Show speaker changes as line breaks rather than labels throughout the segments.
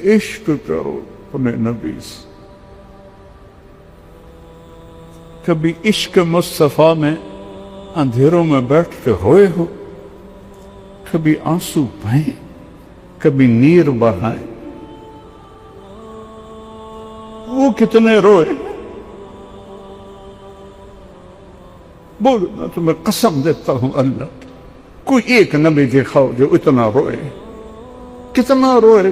عشق کرو اپنے نبی سے. کبھی عشق مصطفیٰ میں اندھیروں میں بیٹھ کے ہوئے ہو؟ کبھی آنسو بہائیں، کبھی نیر بہائیں. وہ کتنے روئے؟ بول، میں تمہیں قسم دیتا ہوں اللہ، کوئی ایک نبی دکھاؤ جو اتنا روئے. کتنا روئے،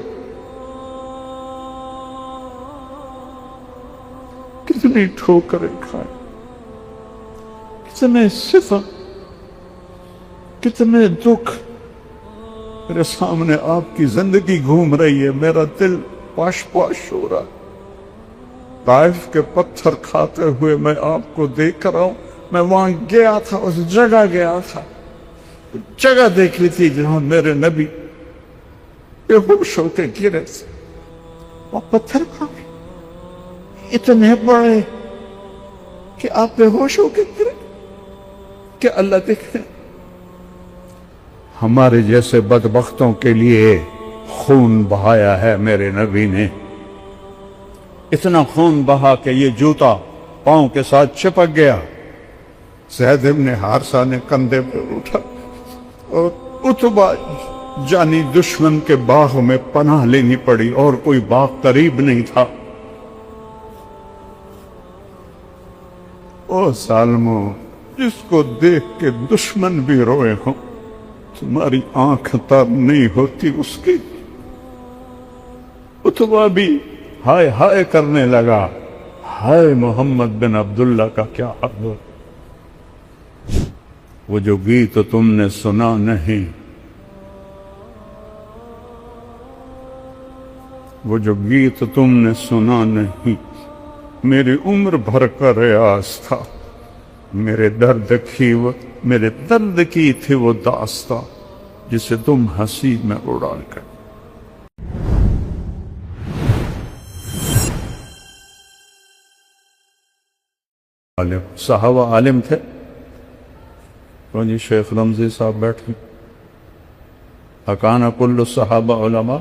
کتنی ٹھوکریں کھائے، کتنے ستم، کتنے دکھ. میرے سامنے آپ کی زندگی گھوم رہی ہے، میرا دل پاش پاش ہو رہا. طائف کے پتھر کھاتے ہوئے میں آپ کو دیکھ رہا ہوں. میں وہاں گیا تھا، اس جگہ گیا تھا، جگہ دیکھ لی تھی جہاں میرے نبی بے ہوش ہو کے گرے تھے. وہ پتھر کھائے اتنے بڑے کہ آپ بے ہوش ہو کے گرے. کہ اللہ دیکھتے ہمارے جیسے بدبختوں کے لیے خون بہایا ہے میرے نبی نے. اتنا خون بہا کہ یہ جوتا پاؤں کے ساتھ چپک گیا. زید ابن حارثہ نے کندھے پہ اٹھا اور اتبا جانی دشمن کے باغ میں پناہ لینی پڑی، اور کوئی باغ قریب نہیں تھا. او ظالمو، جس کو دیکھ کے دشمن بھی روئے ہوں، تمہاری آنکھ تر نہیں ہوتی اس کی. اتبا بھی ہائے ہائے کرنے لگا، ہائے محمد بن عبداللہ کا کیا حال ہو. وہ جو گیت تم نے سنا نہیں، وہ جو گیت تم نے سنا نہیں، میری عمر بھر کا ریاض تھا. میرے درد کی تھی وہ داستاں جسے تم ہنسی میں اڑا کر. صحابہ عالم تھے. جی شیخ رمزی صاحب بیٹھے. اکانا کل صحابہ علماء،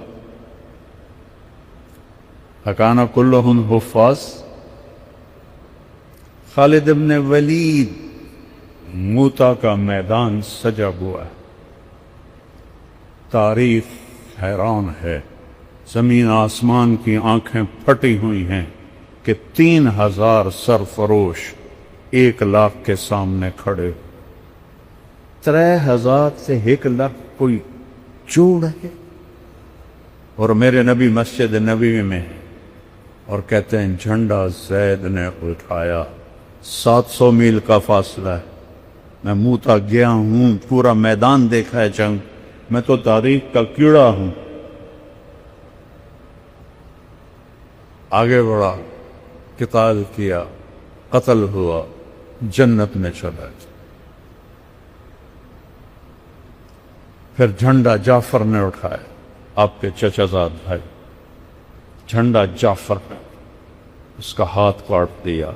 اکانا کلہم حفاظ. خالد ابن ولید، موتا کا میدان سجا ہوا ہے. تاریخ حیران ہے، زمین آسمان کی آنکھیں پھٹی ہوئی ہیں کہ 3000 سرفروش 1,00,000 کے سامنے کھڑے. 3000 سے 1,00,000 کوئی جوڑ ہے. اور میرے نبی مسجد نبوی میں ہیں اور کہتے ہیں جھنڈا زید نے اٹھایا. 700 میل کا فاصلہ ہے. میں موتا گیا ہوں، پورا میدان دیکھا ہے جنگ. میں تو تاریخ کا کیڑا ہوں. آگے بڑھا، قتال کیا، قتل ہوا، جنت میں چلا گیا. پھر جھنڈا جعفر نے اٹھایا، آپ کے چچا زاد بھائی. جھنڈا جعفر نے، اس کا ہاتھ کاٹ دیا.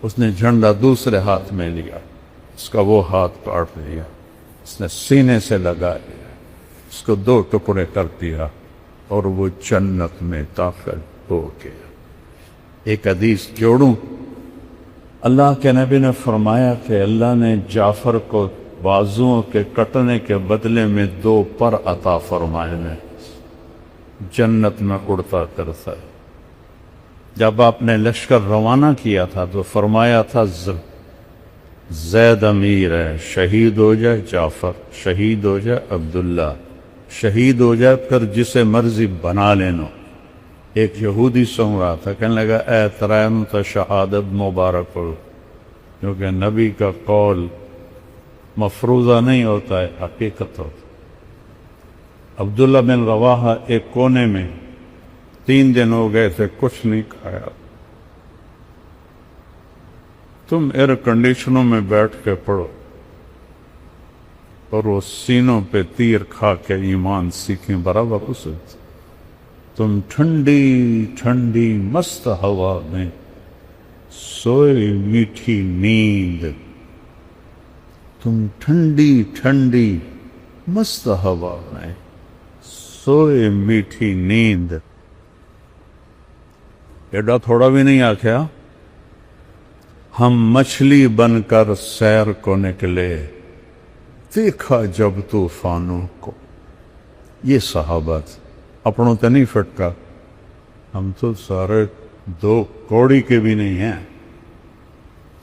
اس نے جھنڈا دوسرے ہاتھ میں لیا، اس کا وہ ہاتھ کاٹ دیا. اس نے سینے سے لگا لیا، اس کو 2 ٹکڑے کر دیا، اور وہ جنت میں داخل ہو گیا. ایک حدیث جوڑوں. اللہ کے نبی نے فرمایا کہ اللہ نے جعفر کو بازوؤں کے کٹنے کے بدلے میں 2 پر عطا فرمائے ہیں. جنت میں اڑتا کرتا ہے. جب آپ نے لشکر روانہ کیا تھا تو فرمایا تھا زید امیر ہے، شہید ہو جائے جعفر، شہید ہو جائے عبداللہ، شہید ہو جائے پھر جسے مرضی بنا لینا. ایک یہودی سن رہا تھا، کہنے لگا اے ترائن تا شہادت مبارک ہو، کیونکہ نبی کا قول مفروضہ نہیں ہوتا ہے، حقیقت ہوتا. عبداللہ بن رواحہ ایک کونے میں 3 دن ہو گئے تھے، کچھ نہیں کھایا. تم ایئر کنڈیشنوں میں بیٹھ کے پڑھو، اور وہ سینوں پہ تیر کھا کے ایمان سیکھیں برابر اسے. تم ٹھنڈی ٹھنڈی مست ہوا میں سوئے میٹھی نیند. تم ٹھنڈی ٹھنڈی مست ہوا میں سوئے میٹھی نیند. ایڈا تھوڑا بھی نہیں آخیا، ہم مچھلی بن کر سیر کو نکلے، دیکھا جب طوفانوں کو. یہ صحابہ اپنوں تو نہیں فٹکا، ہم تو سارے 2 کوڑی کے بھی نہیں ہیں.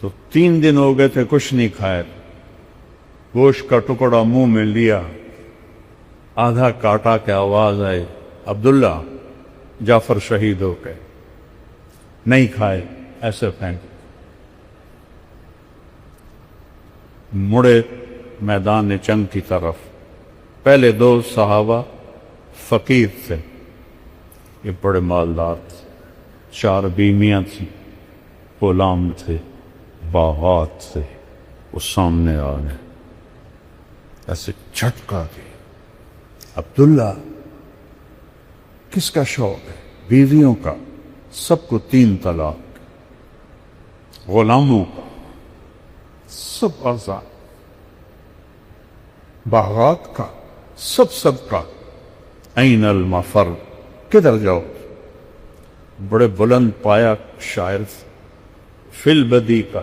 تو 3 دن ہو گئے تھے کچھ نہیں کھائے، گوشت کا ٹکڑا منہ میں لیا، آدھا کاٹا کے آواز آئی عبداللہ جعفر شہید ہو گئے. نہیں کھائے، ایسے پھینک. مڑے میدان جنگ کی طرف. پہلے 2 صحابہ فقیر تھے، یہ بڑے مالدار تھے، 4 بیویاں تھیں، غلام تھے، باغات تھے. وہ سامنے آ گئے، ایسے جھٹکا دیا. عبداللہ کس کا شوق ہے؟ بیویوں کا، سب کو 3 طلاق، غلاموں کا سب آزاد، باغات کا سب کا. این المفر، کدھر جاؤ؟ بڑے بلند پایا شاعر فی البدی کا.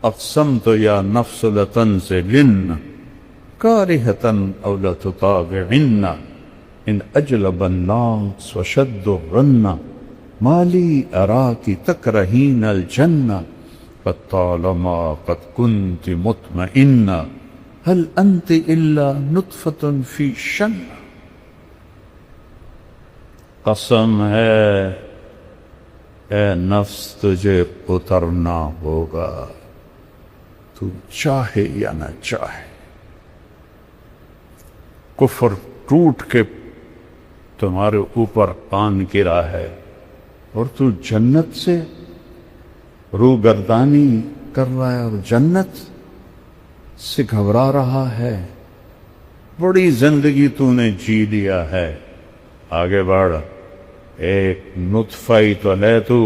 اقسمت یا نفس لتنزلن کارہتن او لتطاوعن ان اجلب الناس وشد الرن مالی اراکی تکرہین الجنہ فطالما قد كنت مطمئنہ هل انت الا نطفة فی شن. قسم ہے اے نفس تجھے اترنا ہوگا، تو چاہے یا نہ چاہے. کفر ٹوٹ کے تمہارے اوپر آن گرا ہے اور تو جنت سے روگردانی کر رہا ہے اور جنت سے گھبرا رہا ہے. بڑی زندگی تو نے جی لیا ہے، آگے بڑھ. ایک نطفہ ہی تو ہے تو.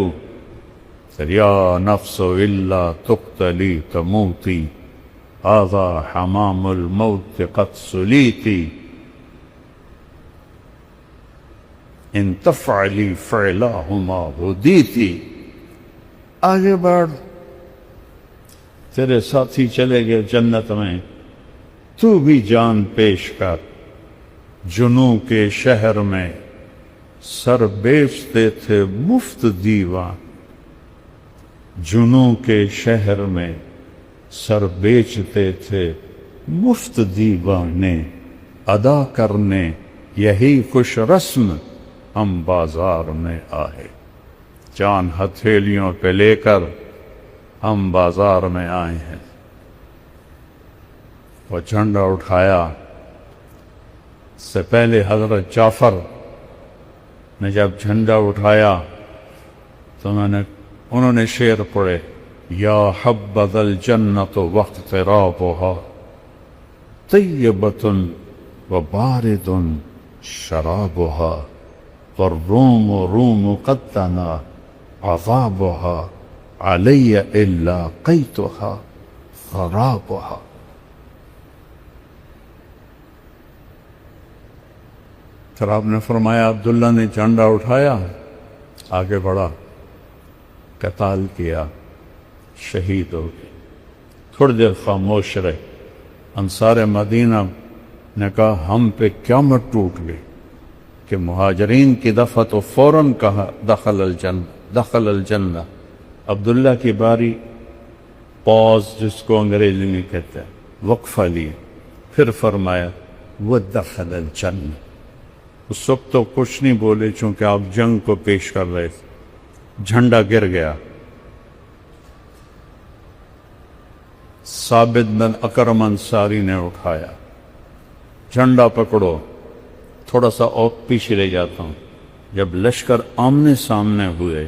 یا نفس الا تقتلی تموتی هذا حمام الموت قد سلیتی ان تفعلی فعلہما ہدیتی. آگے بڑھ، تیرے ساتھی چلے گئے جنت میں، تو بھی جان پیش کر. جنوں کے شہر میں سر بیچتے تھے مفت دیوان، جنوں کے شہر میں سر بیچتے تھے مفت دیوانے. ادا کرنے یہی خوش رسم ہم بازار میں آئے. جان ہتھیلیوں پہ لے کر ہم بازار میں آئے ہیں. وہ جھنڈا اٹھایا. سے پہلے حضرت جعفر نے جب جھنڈا اٹھایا تو انہوں نے شعر پڑھے، یا حبذا الجنت واقترابها طیبۃ وبارد شرابها والروم روم قد دنا عذابها علی الا قیتها خرابها. پھر آپ نے فرمایا عبداللہ نے جھنڈا اٹھایا، آگے بڑھا، قتال کیا، شہید ہو گئے. تھوڑی دیر خاموش رہے. انصار مدینہ نے کہا ہم پہ قیامت ٹوٹ گئی کہ مہاجرین کی دفعہ تو فوراً کہا دخل الجنہ. عبداللہ کی باری، پاز جس کو انگریزی میں کہتے ہیں، وقفہ لیے. پھر فرمایا وَدَخَلَ الْجَنَّةَ. اس وقت تو کچھ نہیں بولے چونکہ آپ جنگ کو پیش کر رہے تھے. جھنڈا گر گیا. ثابت بن اکرم انصاری نے اٹھایا، جھنڈا پکڑو. تھوڑا سا اور پیچھے لے جاتا ہوں. جب لشکر آمنے سامنے ہوئے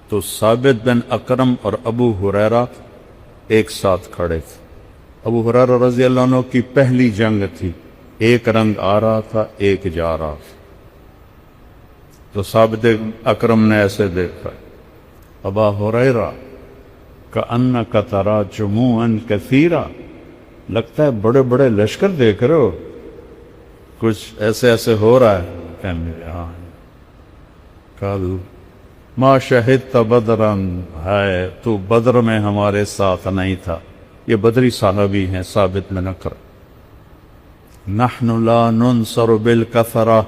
تو ثابت بن اکرم اور ابو ہریرہ ایک ساتھ کھڑے تھے. ابو ہریرہ رضی اللہ عنہ کی پہلی جنگ تھی، ایک رنگ آ رہا تھا، ایک جا رہا تھا. تو ثابت اکرم نے ایسے دیکھا، ابا ہریرہ کأنک تری جموعا کثیرا، لگتا ہے بڑے بڑے لشکر دیکھ رہے ہو، کچھ ایسے ایسے ہو رہا ہے. کہنے لگے ہاں. قالوا ما شہدت بدرن، ہے تو بدر میں ہمارے ساتھ نہیں تھا. یہ بدری صحابی ہیں ثابت بن نکر. نحن لا ننصر بالکثرہ،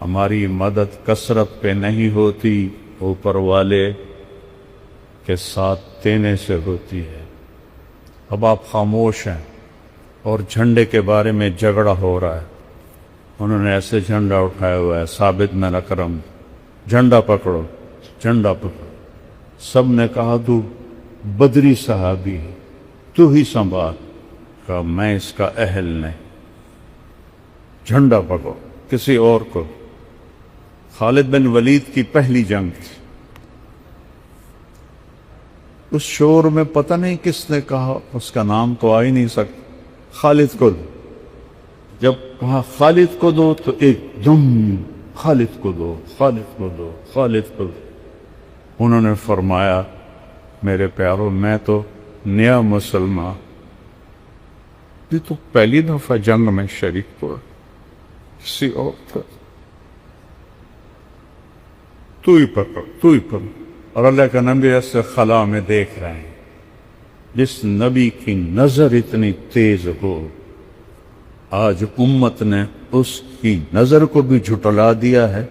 ہماری مدد کثرت پہ نہیں ہوتی، اوپر والے کے ساتھ دینے سے ہوتی ہے. اب آپ خاموش ہیں اور جھنڈے کے بارے میں جھگڑا ہو رہا ہے. انہوں نے ایسے جھنڈا اٹھایا ہوا ہے ثابت بن اکرم، جھنڈا پکڑو جھنڈا پکڑو. سب نے کہا تو بدری صحابی ہے، تو ہی سنبھال. کہا میں اس کا اہل نہیں، جھنڈا پکڑو کسی اور کو. خالد بن ولید کی پہلی جنگ تھی. اس شور میں پتہ نہیں کس نے کہا، اس کا نام تو آ ہی نہیں سکتا، خالد کو دو. جب کہا خالد کو دو تو ایک دم خالد کو دو، خالد کو دو، خالد کو دو. انہوں نے فرمایا میرے پیارو میں تو نیا مسلمان، یہ تو پہلی دفعہ جنگ میں شریک ہوا، کسی اور کا تو ہی پکڑ تو ہی پکڑ. اور اللہ کا نبی ایسے خلا میں دیکھ رہے ہیں. جس نبی کی نظر اتنی تیز ہو، آج امت نے اس کی نظر کو بھی جھٹلا دیا ہے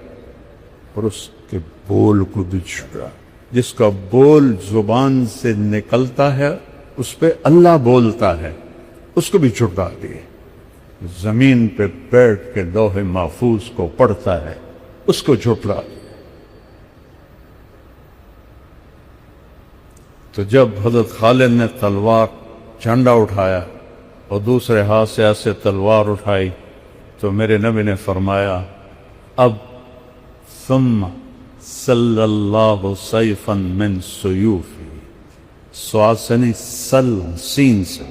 اور اس کے بول کو بھی جھٹلا. جس کا بول زبان سے نکلتا ہے اس پہ اللہ بولتا ہے، اس کو بھی جھٹلا دیے. زمین پہ بیٹھ کے لوح محفوظ کو پڑھتا ہے، اس کو جھٹلا دیا. تو جب حضرت خالد نے تلوار جھنڈا اٹھایا اور دوسرے ہاتھ سے ایسے تلوار اٹھائی تو میرے نبی نے فرمایا اب ثم صلی اللہ سیفا من سیوفی، سواد سے نہیں سل سین سے،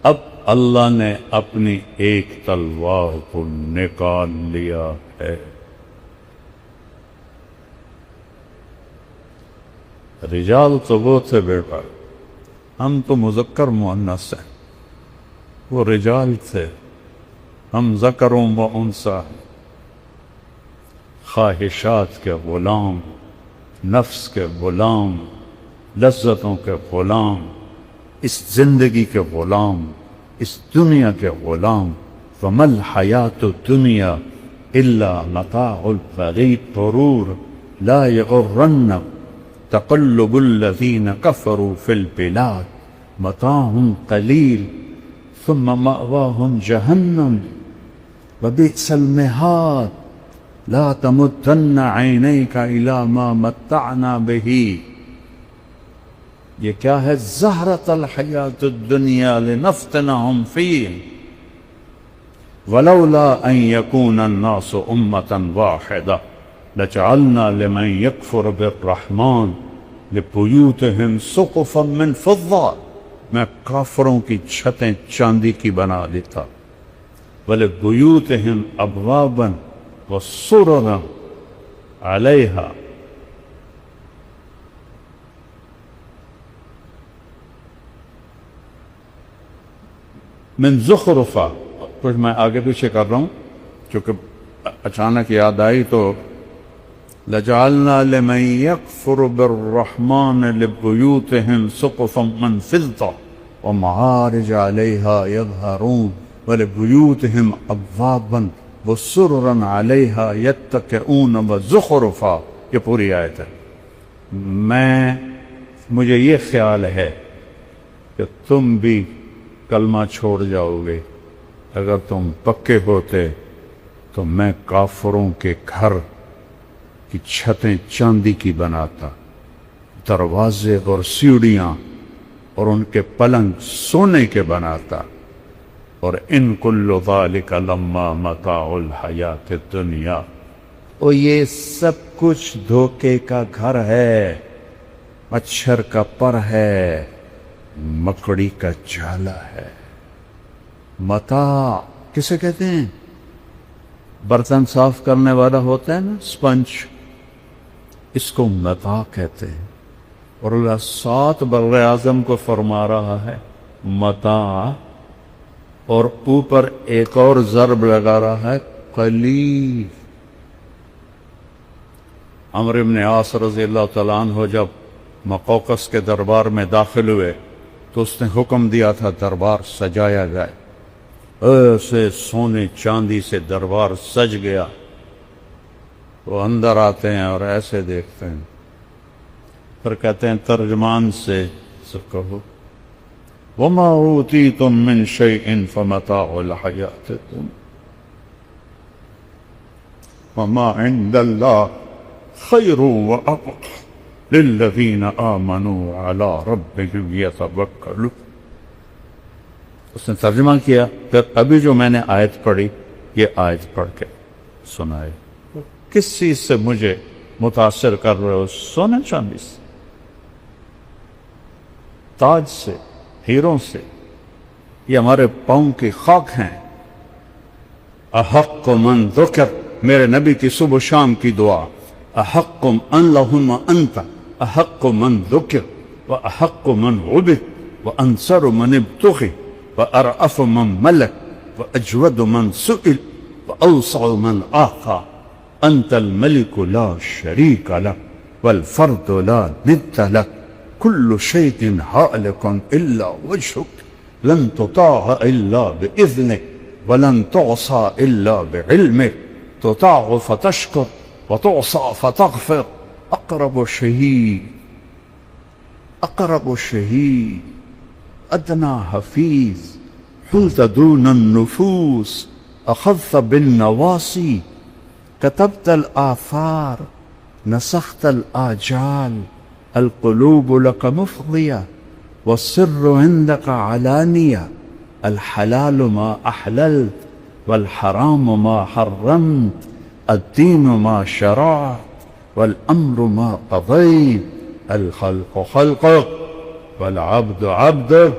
اب اللہ نے اپنی ایک تلوار کو نکال لیا ہے. رجال تو وہ تھے بیٹا، ہم تو مذکر مؤنث ہیں، وہ رجال تھے، ہم ذکروں و انثیٰ، خواہشات کے غلام، نفس کے غلام، لذتوں کے غلام، اس زندگی کے غلام، اس دنیا کے غلام. وَمَا الْحَيَاةُ الدُّنْيَا إِلَّا مَتَاعُ الْغُرُورِ لَا يَغُرَّنَّكُمْ تقلب الذين كفروا في البلاد متاع قليل ثم مأواهم جهنم وبئس المهاد لا تمدن عينيك إلى ما متعنا به. یہ کیا ہے؟ زہرۃ الحیات الدنیا لنفتنهم فيه ولولا ان يكون الناس امة واحدة لجعلنا لمن يكفر بالرحمن لبيوتهم سقفا من فضة. میں کافروں کی چھتیں چاندی کی بنا دیتا. ولبيوتهم ابوابا وسررا عليها من زخرفا. کچھ میں آگے پیچھے کر رہا ہوں چونکہ اچانک یاد آئی تو لَجَعَلْنَا لِمَنْ يَكْفُرُ بِالرَّحْمَنِ لِبُيُوتِهِمْ سُقُفًا مِّن فِضَّةٍ وَمَعَارِجَ عَلَيْهَا يَظْهَرُونَ وَلِبُيُوتِهِمْ أَبْوَابًا وَسُرُرًا عَلَيْهَا يَتَّكِئُونَ وَزُخْرُفًا. یہ پوری آیت ہے. مجھے یہ خیال ہے کہ تم بھی کلمہ چھوڑ جاؤ گے. اگر تم پکے ہوتے تو میں کافروں کے گھر کی چھتیں چاندی کی بناتا، دروازے اور سیڑھیاں اور ان کے پلنگ سونے کے بناتا. اور ان کل ذالک لما متاع الحیات الدنیا، اور یہ سب کچھ دھوکے کا گھر ہے، مچھر کا پر ہے، مکڑی کا جالا ہے. متاع کسے کہتے ہیں؟ برتن صاف کرنے والا ہوتا ہے نا سپنج، اس کو متاع کہتے ہیں. اور اللہ 7 بر اعظم کو فرما رہا ہے متاع، اور اوپر ایک اور ضرب لگا رہا ہے قلیل. عمرو بن عاص رضی اللہ تعالیٰ عنہ جب مقوقس کے دربار میں داخل ہوئے تو اس نے حکم دیا تھا دربار سجایا جائے. ایسے سونے چاندی سے دربار سج گیا. وہ اندر آتے ہیں اور ایسے دیکھتے ہیں، پھر کہتے ہیں ترجمان سے کہو وَمَا أُوتِيتُم مِّن شَيْءٍ فَمَتَاعُ الْحَيَاةِ الدُّنْيَا وَمَا عِندَ اللَّهِ خَيْرٌ وَأَبْقَىٰ لِلَّذِينَ آمَنُوا عَلَىٰ رَبِّهِمْ يَتَوَكَّلُونَ. اس نے ترجمہ کیا. پھر ابھی جو میں نے آیت پڑھی یہ آیت پڑھ کے سنائے. کس چیز سے مجھے متاثر کر رہے ہو؟ سونے چاندی سے، تاج سے، ہیروں سے. یہ ہمارے پاؤں کی خاک ہیں. احق من ذکر، میرے نبی کی صبح و شام کی دعا. احق اللہم انت احق من ذکر واحق من عبد وانصر من ابتغی وارأف من ملک واجود من سئل واوسع من آخا. انت الملک لا شریک لک والفرد لا ند لک كل شيء هالك إلا وجهك لن تطاع إلا بإذنك ولن تعصى إلا بعلمك تطاع فتشكر وتعصى فتغفر. أقرب شهيد أدنى حفيظ حلت دون النفوس أخذت بالنواصي كتبت الآثار نسخت الآجال. القلوب لك مفضية والسر عندك علانية. الحلال ما أحللت والحرام ما حرمت. الدين ما شرعت والأمر ما قضيت. الخلق خلقك والعبد عبدك.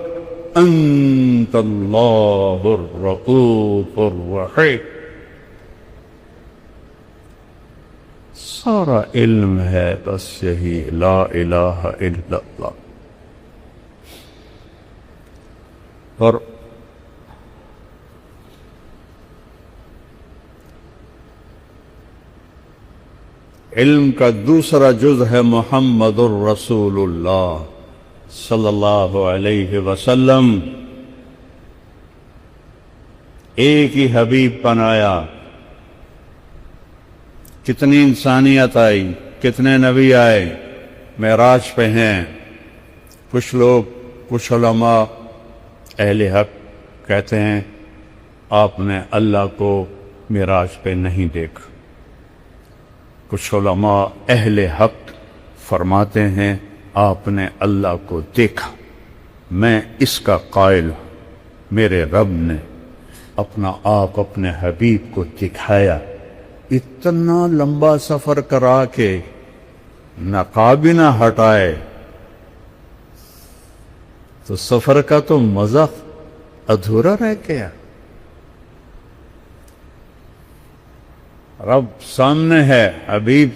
أنت الله الرؤوف الرحيم. سارا علم ہے بس یہی لا الہ الا اللہ. اور علم کا دوسرا جز ہے محمد الرسول اللہ صلی اللہ علیہ وسلم. ایک ہی حبیب بنایا. کتنی انسانیت آئی، کتنے نبی آئے، معراج پہ ہیں. کچھ لوگ، کچھ علماء اہل حق کہتے ہیں آپ نے اللہ کو معراج پہ نہیں دیکھا. کچھ علماء اہل حق فرماتے ہیں آپ نے اللہ کو دیکھا. میں اس کا قائل ہوں. میرے رب نے اپنا آپ اپنے حبیب کو دکھایا. اتنا لمبا سفر کرا کے نقاب نہ ہٹائے تو سفر کا تو مزہ ادھورا رہ گیا. رب سامنے ہے، حبیب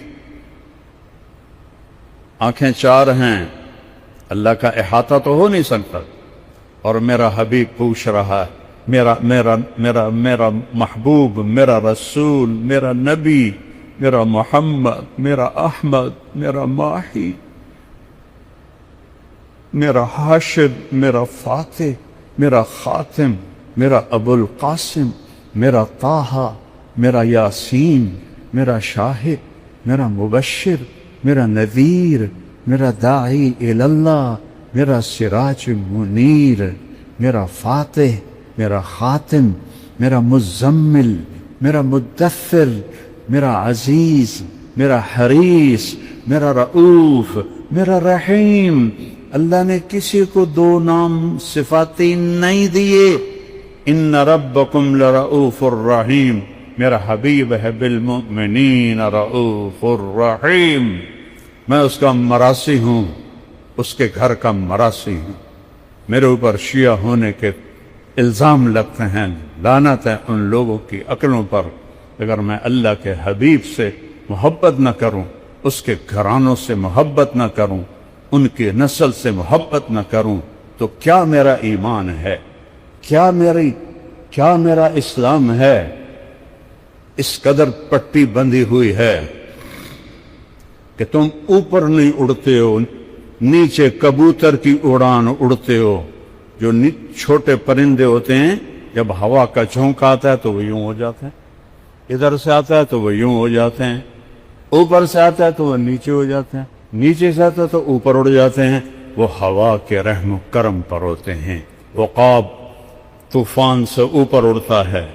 آنکھیں چار ہیں. اللہ کا احاطہ تو ہو نہیں سکتا. اور میرا حبیب پوچھ رہا ہے، میرا میرا میرا میرا محبوب، میرا رسول، میرا نبی، میرا محمد، میرا احمد، میرا ماہی، میرا حاشر، میرا فاتح، میرا خاتم، میرا ابو القاسم، میرا طٰہٰ، میرا یاسین، میرا شاہد، میرا مبشر، میرا نذیر، میرا داعی اللہ، میرا سراج منیر، میرا فاتح، میرا خاتم، میرا مزمل، میرا مدثر، میرا عزیز، میرا حریص، میرا رؤوف، میرا رحیم. اللہ نے کسی کو دو نام صفاتی نہیں دیے. ان ربکم لرؤوف الرحیم. میرا حبیب ہے بالمؤمنین رؤوف الرحیم. میں اس کا مراسی ہوں، اس کے گھر کا مراسی ہوں. میرے اوپر شیعہ ہونے کے الزام لگتے ہیں. لعنت ہے ان لوگوں کی عقلوں پر. اگر میں اللہ کے حبیب سے محبت نہ کروں، اس کے گھرانوں سے محبت نہ کروں، ان کی نسل سے محبت نہ کروں، تو کیا میرا ایمان ہے؟ کیا میرا اسلام ہے؟ اس قدر پٹی بندھی ہوئی ہے. کہ تم اوپر نہیں اڑتے ہو، نیچے کبوتر کی اڑان اڑتے ہو۔ جو چھوٹے پرندے ہوتے ہیں جب ہوا کا جھونکا آتا ہے تو وہ یوں ہو جاتے ہیں، ادھر سے آتا ہے تو وہ یوں ہو جاتے ہیں، اوپر سے آتا ہے تو وہ نیچے ہو جاتے ہیں، نیچے سے آتا ہے تو اوپر اڑ جاتے ہیں۔ وہ ہوا کے رحم و کرم پر ہوتے ہیں۔ عقاب طوفان سے اوپر اڑتا ہے،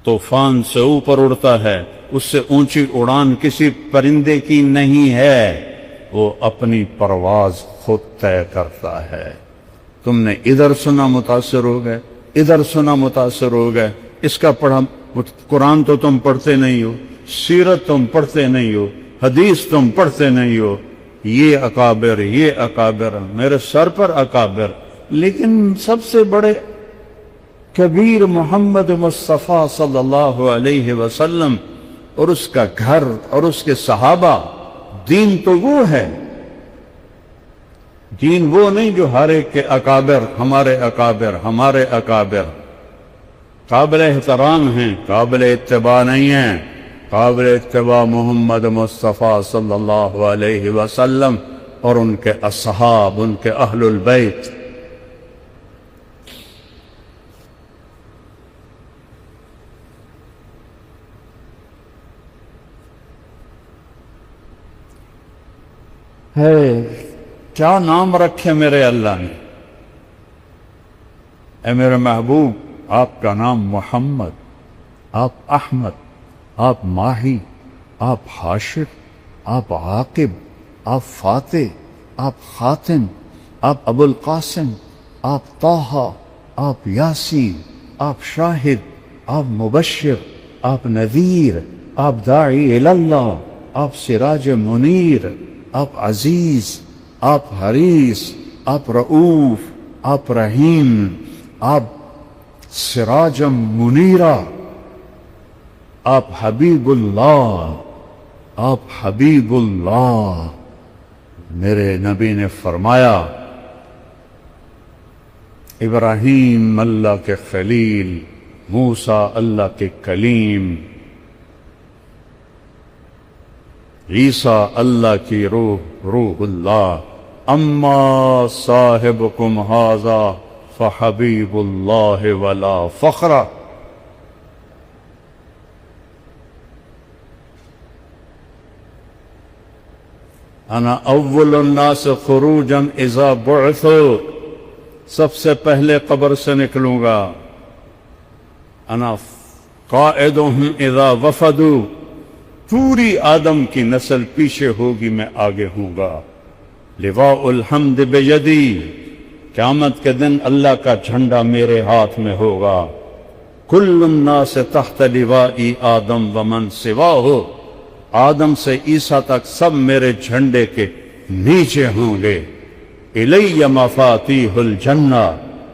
طوفان سے اوپر اڑتا ہے، اس سے اونچی اڑان کسی پرندے کی نہیں ہے، وہ اپنی پرواز خود طے کرتا ہے۔ تم نے ادھر سنا متاثر ہو گئے، ادھر سنا متاثر ہو گئے، اس کا پڑھا۔ قرآن تو تم پڑھتے نہیں ہو، سیرت تم پڑھتے نہیں ہو، حدیث تم پڑھتے نہیں ہو، یہ اکابر یہ اکابر، میرے سر پر اکابر، لیکن سب سے بڑے کبیر محمد مصطفیٰ صلی اللہ علیہ وسلم اور اس کا گھر اور اس کے صحابہ، دین تو وہ ہے، دین وہ نہیں جو ہر ایک کے اکابر، ہمارے اکابر ہمارے اکابر قابل احترام ہیں، قابل اتباع نہیں ہیں۔ قابل اتباع محمد مصطفیٰ صلی اللہ علیہ وسلم اور ان کے اصحاب، ان کے اہل البیت۔ ہے کیا نام رکھے میرے اللہ نے؟ اے میرے محبوب، آپ کا نام محمد، آپ احمد، آپ ماہی، آپ حاشر، آپ عاقب، آپ فاتح، آپ خاتم، آپ ابو القاسم، آپ طٰہٰ، آپ یاسین، آپ شاہد، آپ مبشر، آپ نذیر، آپ داعی اللہ، آپ سراج منیر، آپ عزیز، آپ حریص، آپ رؤوف، آپ رحیم، آپ سراج منیرہ، آپ حبیب اللہ، آپ حبیب اللہ۔ میرے نبی نے فرمایا، ابراہیم اللہ کے خلیل، موسیٰ اللہ کے کلیم، عیسیٰ اللہ کی روح، روح اللہ، اما صاحبکم ھذا فحبیب اللہ ولا فخر۔ انا اول الناس خروجا اذا بعثوا، سب سے پہلے قبر سے نکلوں گا۔ انا قائدهم اذا وفدوا، پوری آدم کی نسل پیچھے ہوگی، میں آگے ہوں گا۔ لواء الحمد بیدی، قیامت کے دن اللہ کا جھنڈا میرے ہاتھ میں ہوگا۔ کل الناس تحت لوائی آدم ومن سواہ، آدم سے عیسیٰ تک سب میرے جھنڈے کے نیچے ہوں گے۔ الی مفاتیح الجنہ،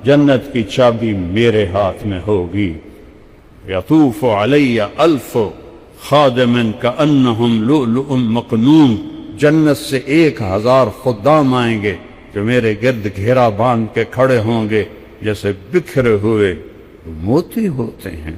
جنت کی چابی میرے ہاتھ میں ہوگی۔ یطوف علی الف خادم کأنہم لؤلؤ مکنون، جنت سے 1000 خدام آئیں گے جو میرے گرد گھیرا باندھ کے کھڑے ہوں گے جیسے بکھرے ہوئے موتی ہوتے ہیں۔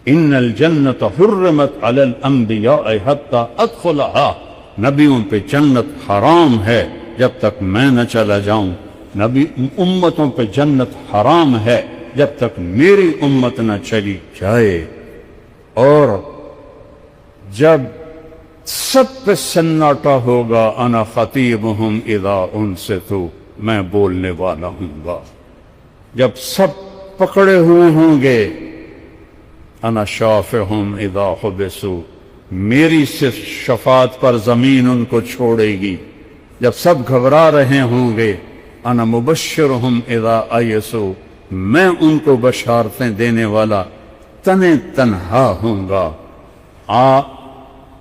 ان الجنت حرمت علی الانبیاء حتی ادخلها، نبیوں پہ جنت حرام ہے جب تک میں نہ چلا جاؤں، نبی امتوں پہ جنت حرام ہے جب تک میری امت نہ چلی جائے۔ اور جب سب پہ سناٹا ہوگا، انا خطیبہم اذا انصتوا، میں بولنے والا ہوں گا۔ جب سب پکڑے ہوئے ہوں گے، انا شافعہم اذا حبسوا، میری سے شفاعت پر زمین ان کو چھوڑے گی۔ جب سب گھبرا رہے ہوں گے، انا مبشرہم اذا ایسوا، میں ان کو بشارتیں دینے والا تنہا ہوں گا۔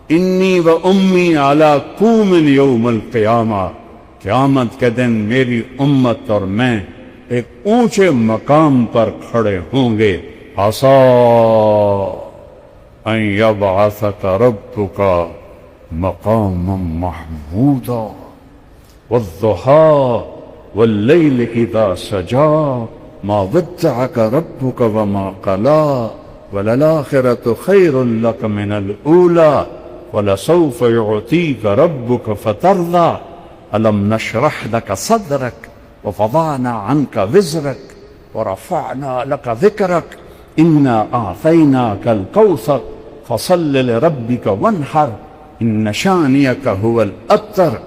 انی و امی علی قوم یوم القیامہ، قیامت کے دن میری امت اور میں ایک اونچے مقام پر کھڑے ہوں گے۔ عسیٰ ان یبعثک ربک مقاما محمودا والضحیٰ واللیل اذا سجا ما ودعک ربک وما قلا وللآخرۃ خیر لک من الاولی وَلَسَوْفَ يُعْطِيكَ رَبُّكَ فَتَرْضَى أَلَمْ نَشْرَحْ لَكَ صَدْرَكَ وَوَضَعْنَا عَنْكَ وِزْرَكَ وَرَفَعْنَا لَكَ ذِكْرَكَ إِنَّا أَعْطَيْنَاكَ الْكَوْثَرَ فَصَلِّ لِرَبِّكَ وَانْحَرْ إِنَّ شَانِئَكَ هُوَ الْأَبْتَرُ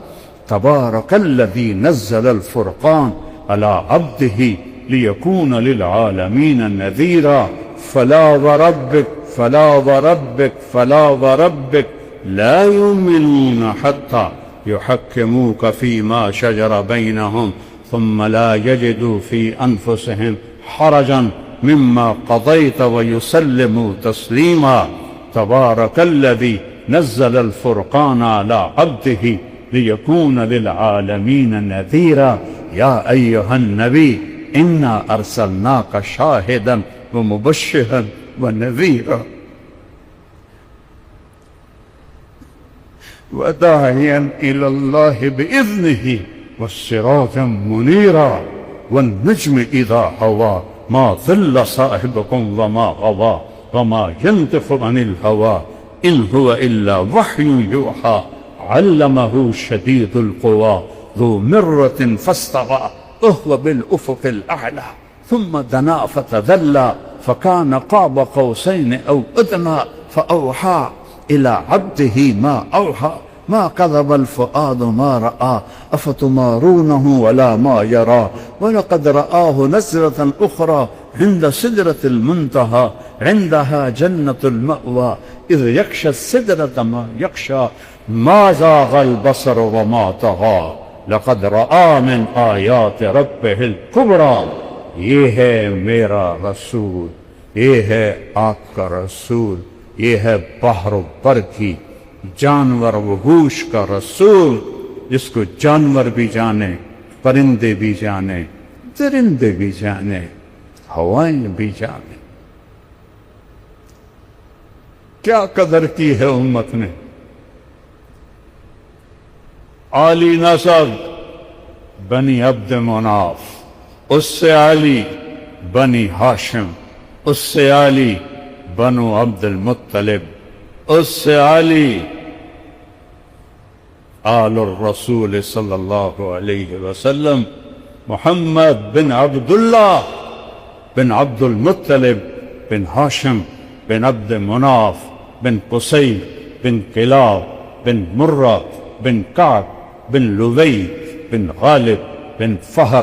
تبارك الذي نزل الفرقان على عبده ليكون للعالمين نذيرا فلا وربك فلا وربك فلا وربك لا يؤمنون حتى يحكموك فيما شجر بينهم ثم لا يجدوا في أنفسهم حرجا مما قضيت ويسلموا تسليما تبارك الذي نزل الفرقان على عبده ليكون للعالمين نذيرا يا أيها النبي إنا أرسلناك شاهدا ومبشرا ونذيرا وداعيا إلى الله بإذنه والسراجا منيرا والنجم إذا هوى ما ضل صاحبكم وما غوى وما ينطق عن الهوى إن هو إلا وحي يوحى علمه شديد القوى ذو مرة فاستوى وهو بالأفق الأعلى ثم دنا فتدلى فكان قاب قوسين أو أدنى فأوحى إلى عبده ما أوحى ما كذب الفؤاد ما رأى أفتمارونه ولا ما يرى ولقد رآه نزلة أخرى عند سدرة المنتهى عندها جنة المأوى إذ يغشى السدرة ما يغشى ما زاغ البصر وما طغى لقد رآ من آیات ربه الکبریٰ یہ ہے میرا رسول یہ ہے آپ کا رسول یہ ہے بحر و بر کی جانور و وحوش کا رسول جس کو جانور بھی جانے پرندے بھی جانے درندے بھی جانے ہوائیں بھی جانے کیا قدر کی ہے امت نے عالی نسب بنی عبد مناف اس سے عالی بنی ہاشم اس سے عالی بنو عبد المطلب اس سے عالی آل الرسول صلی اللہ علیہ وسلم محمد بن عبداللہ بن عبد المطلب بن ہاشم بن عبد مناف بن قصی بن کلاب بن مرہ بن کعب بن لوی بن غالب بن فہر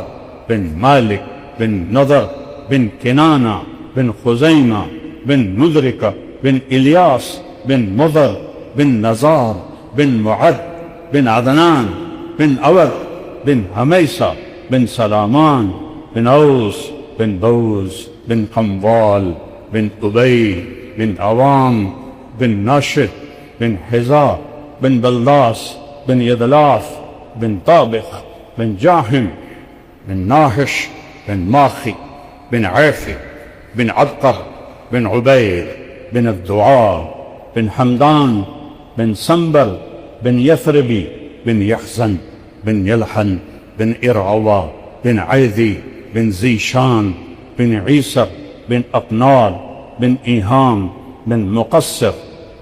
بن مالک بن نضر بن کنانہ بن خزیمہ بن مدرکہ بن الیاس بن مضر بن نزار بن معد بن عدنان بن عود بن حمیسہ بن سلامان بن اوس بن بوز بن قموال بن ابی بن عوام بن ناشد بن حذا بن بلداس بن يدلاف بن طابخ بن جاهم بن ناحش بن ماخي بن عافي بن عبقر بن عبيد بن الدعاء بن حمدان بن سنبل بن يثربي بن يحزن بن يلحن بن إرعوى بن عيذي بن زيشان بن عيسى بن أقنال بن إيهام بن مقصر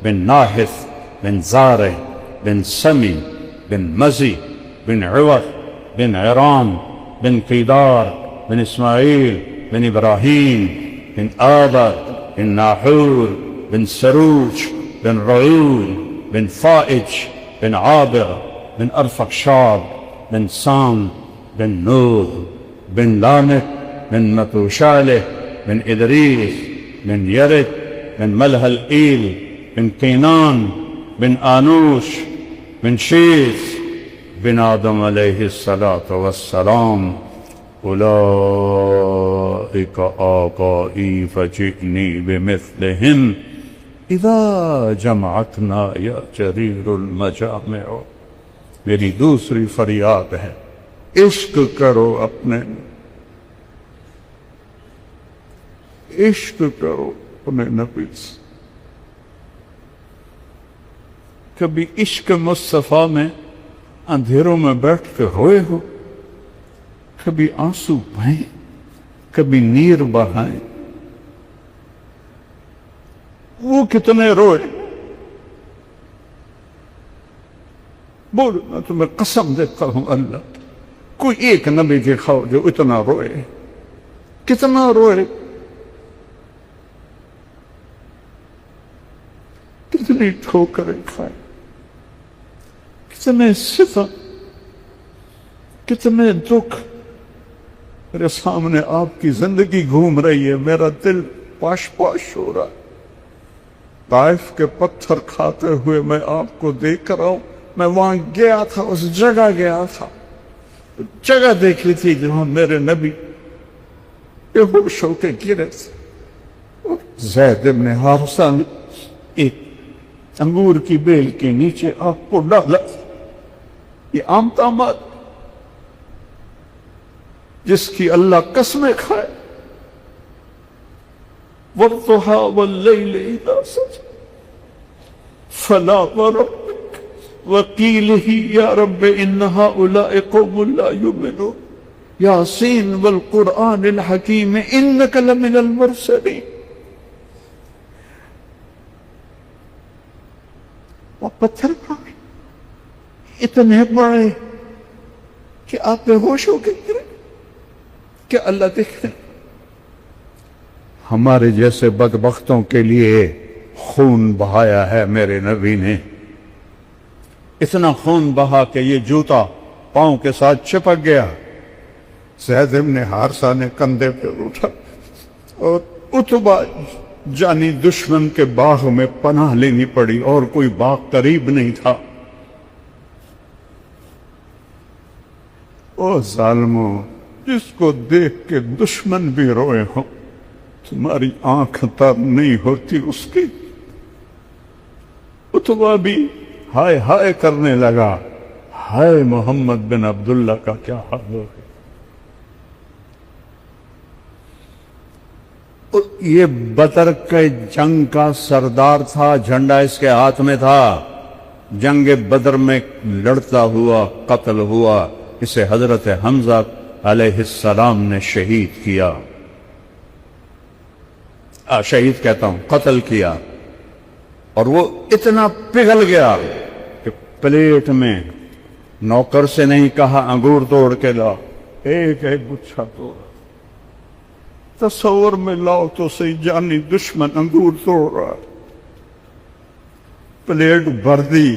بن ناحث بن زارع بن سمي بن مزي بن عوض بن عرام بن قيدار بن إسماعيل بن إبراهيم بن آدر بن ناحور بن سروج بن رعول بن فائج بن عابر بن أرفخشاد بن سام بن نوح بن لامك بن متوشالة بن إدريس بن يرد بن ملهلئيل بن كينان بن آنوش بن شيث بن آدم عليه الصلاة والسلام أولئك آبائي فجئني بمثلهم إذا جمعتنا يا جرير المجامع میری دوسری فریاد ہے عشق کرو اپنے عشق کرو اپنے نبی سے کبھی عشق مصطفیٰ میں اندھیروں میں بیٹھ کے روئے ہو کبھی آنسو بہائیں کبھی نیر بہائیں وہ کتنے روئے بول میں تمہیں قسم دیتا ہوں اللہ، کوئی ایک نبی دکھاؤ جو اتنا روئے، کتنا روئے، کتنی ٹھوکریں کھائے، کتنے ستم، کتنے دکھ۔ میرے سامنے آپ کی زندگی گھوم رہی ہے، میرا دل پاش پاش ہو رہا ہے۔ طائف کے پتھر کھاتے ہوئے میں آپ کو دیکھ رہا ہوں، میں وہاں گیا تھا، اس جگہ گیا تھا، جگہ دیکھی تھی جہاں میرے نبی بے ہوش ہو کے گرے تھے۔ زید بن حارثہ نے ایک انگور کی بیل کے نیچے آپ کو ڈالا۔ یہ عام تعماد جس کی اللہ قسمیں کھائے، وَالضُّحَىٰ وَاللَّيْلِ إِذَا سَجَىٰ فَلَا وَرَبِّكَ وَقِيلِهِ يَا رَبِّ إِنَّ هَٰؤُلَاءِ قَوْمٌ لَا يُؤْمِنُونَ يَاسِينَ وَالْقُرْآنِ الْحَكِيمِ إِنَّكَ لَمِنَ الْمُرْسَلِينَ۔ وہ پتھر کھائے اتنے بڑے کہ آپ بے ہوش ہو کے گرے، کہ اللہ دیکھ رہے۔ ہمارے جیسے بدبختوں کے لیے خون بہایا ہے میرے نبی نے، اتنا خون بہا کہ یہ جوتا پاؤں کے ساتھ چپک گیا۔ زید بن حارثہ نے کندھے پہ اٹھا اور اتبا جانی دشمن کے باغ میں پناہ لینی پڑی، اور کوئی باغ قریب نہیں تھا۔ او ظالموں، جس کو دیکھ کے دشمن بھی روئے ہوں، تمہاری آنکھ تر نہیں ہوتی اس کی۔ اتبا بھی ہائے ہائے کرنے لگا، ہائے محمد بن عبداللہ کا کیا حال ہو گیا۔ یہ بدر کے جنگ کا سردار تھا، جھنڈا اس کے ہاتھ میں تھا، جنگ بدر میں لڑتا ہوا قتل ہوا، اسے حضرت حمزہ علیہ السلام نے شہید کیا، شہید کہتا ہوں، قتل کیا۔ اور وہ اتنا پگھل گیا کہ پلیٹ میں نوکر سے نہیں کہا انگور توڑ کے لا، ایک ایک گچھا توڑا۔ تصور میں لاؤ تو صحیح، جانی دشمن انگور توڑ رہا، پلیٹ بھر دی،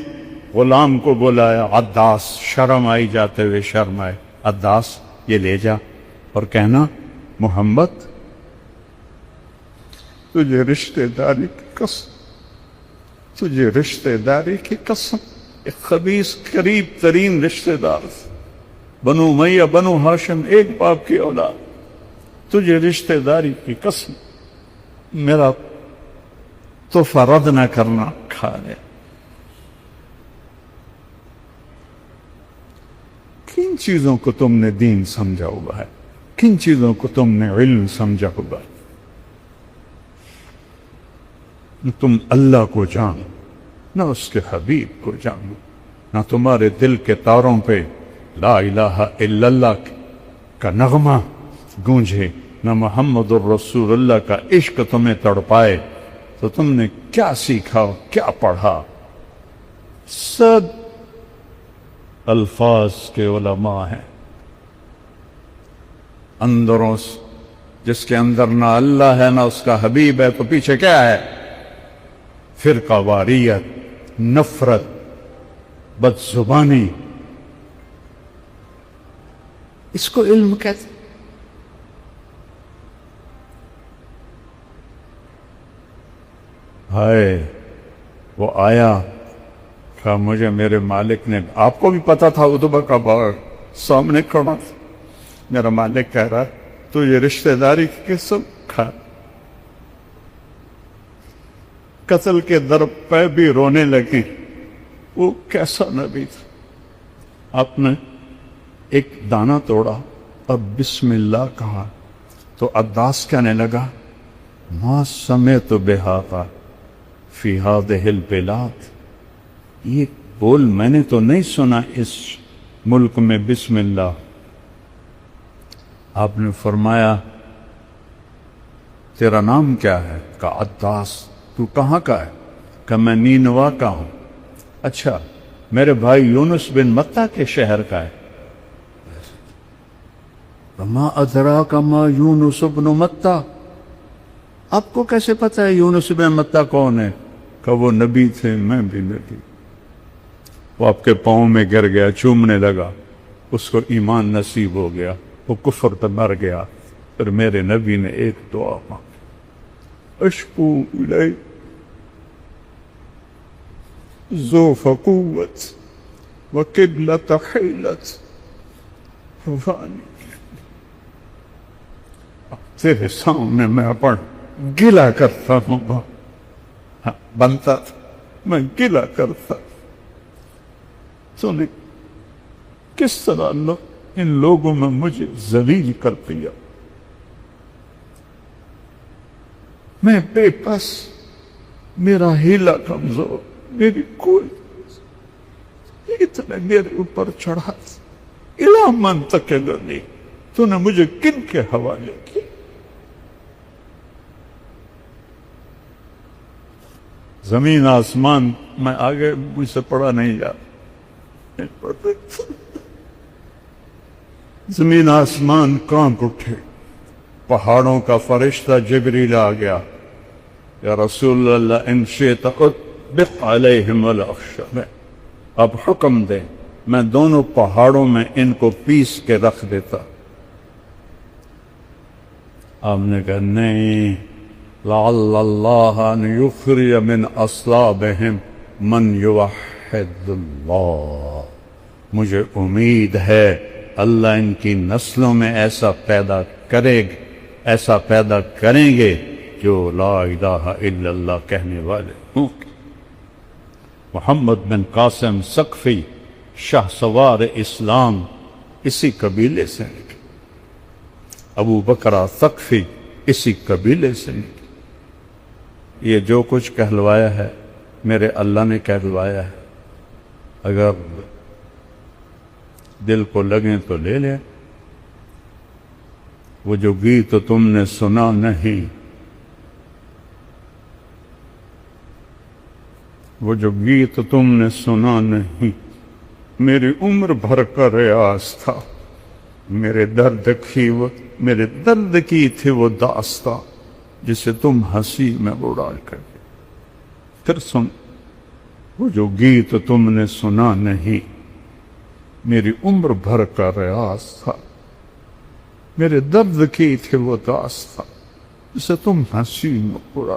غلام کو بلایا، عداس، شرم آئی جاتے ہوئے شرم آئے، عداس یہ لے جا اور کہنا محمد تجھے رشتہ داری کی قسم، تجھے رشتہ داری کی قسم، ایک خبیث قریب ترین رشتہ دار، بنو امیہ بنو ہاشم ایک باپ کی اولاد، تجھے رشتہ داری کی قسم میرا تحفہ رد نہ کرنا، کھا لے۔ کن چیزوں کو تم نے دین سمجھا ہوا ہے، کن چیزوں کو تم نے علم سمجھا ہوا ہے؟ نہ تم اللہ کو جانو، نہ اس کے حبیب کو جانو، نہ تمہارے دل کے تاروں پہ لا الہ الا اللہ کا نغمہ گونجے، نہ محمد الرسول اللہ کا عشق تمہیں تڑپائے، تو تم نے کیا سیکھا، کیا پڑھا؟ سب الفاظ کے علماء ہیں، اندروں جس کے اندر نہ اللہ ہے نہ اس کا حبیب ہے، تو پیچھے کیا ہے؟ فرقہ واریت، نفرت، بد زبانی، اس کو علم کہتے۔ ہائے وہ آیا، کہا مجھے میرے مالک نے، آپ کو بھی پتا تھا اتبا کا باغ سامنے کھڑا تھا، میرا مالک کہہ رہا ہے تو یہ رشتہ داری کی قسم کھا۔ قتل کے در پہ بھی رونے لگے۔ وہ کیسا نبی تھا، آپ نے ایک دانہ توڑا اور بسم اللہ کہا تو عداس کہنے لگا ما سمعت بہذا فی ہذہ البلاد، یہ بول میں نے تو نہیں سنا اس ملک میں بسم اللہ۔ آپ نے فرمایا تیرا نام کیا ہے؟ کہا عداس۔ تو کہاں کا ہے؟ کہ میں نینوا کا ہوں۔ اچھا میرے بھائی یونس بن متہ کے شہر کا ہے. وما ادراک ما یونس بن متہ، آپ کو کیسے پتہ ہے یونس بن متہ کون ہے؟ کہ وہ نبی تھے، میں بھی نبی. وہ آپ کے پاؤں میں گر گیا، چومنے لگا، اس کو ایمان نصیب ہو گیا، وہ کفر پہ مر گیا. پھر میرے نبی نے ایک دعا مانگی، اشکو الیہ ذوف قوت وقلت حیلت فانی. تیرے سامنے میں اپن گلا کرتا ہوں، بنتا تھا میں گلا کرتا. تو نے کس طرح ان لوگوں میں مجھے ذلیل کر دیا، میں بے بس، میرا ہیلا کمزور، میری کوئی اتنے میرے اوپر چڑھا. الا من تکلنی، تو نے مجھے کن کے حوالے کیا؟ زمین آسمان میں آگے مجھ سے پڑھا نہیں جاتا. زمین آسمان کانپ اٹھے، پہاڑوں کا فرشتہ جبریل آ گیا. یا رسول اللہ ان شئت اطبق علیہم الاخشب، اب حکم دے میں دونوں پہاڑوں میں ان کو پیس کے رکھ دیتا. آپ نے کہا نہیں، لعل اللہ ان یخرج من اصلابہم من یوحد اللہ، مجھے امید ہے اللہ ان کی نسلوں میں ایسا پیدا کریں گے جو لا الہ الا اللہ کہنے والے ہوں. محمد بن قاسم ثقفی شاہ سوار اسلام اسی قبیلے سے نکلے. ابو بکر ثقفی اسی قبیلے سے نکلے. یہ جو کچھ کہلوایا ہے میرے اللہ نے کہلوایا ہے، اگر دل کو لگیں تو لے لیں. وہ جو گیت تم نے سنا نہیں، وہ جو گیت تم نے سنا نہیں، میری عمر بھر کا ریاض تھا. میرے درد کی تھی وہ داستاں جسے تم ہنسی میں اڑا کر. پھر سن، وہ جو گیت تم نے سنا نہیں، میری عمر بھر کا ریاض تھا. میرے درد کی تھی وہ داستاں جسے تم ہنسی میں اڑا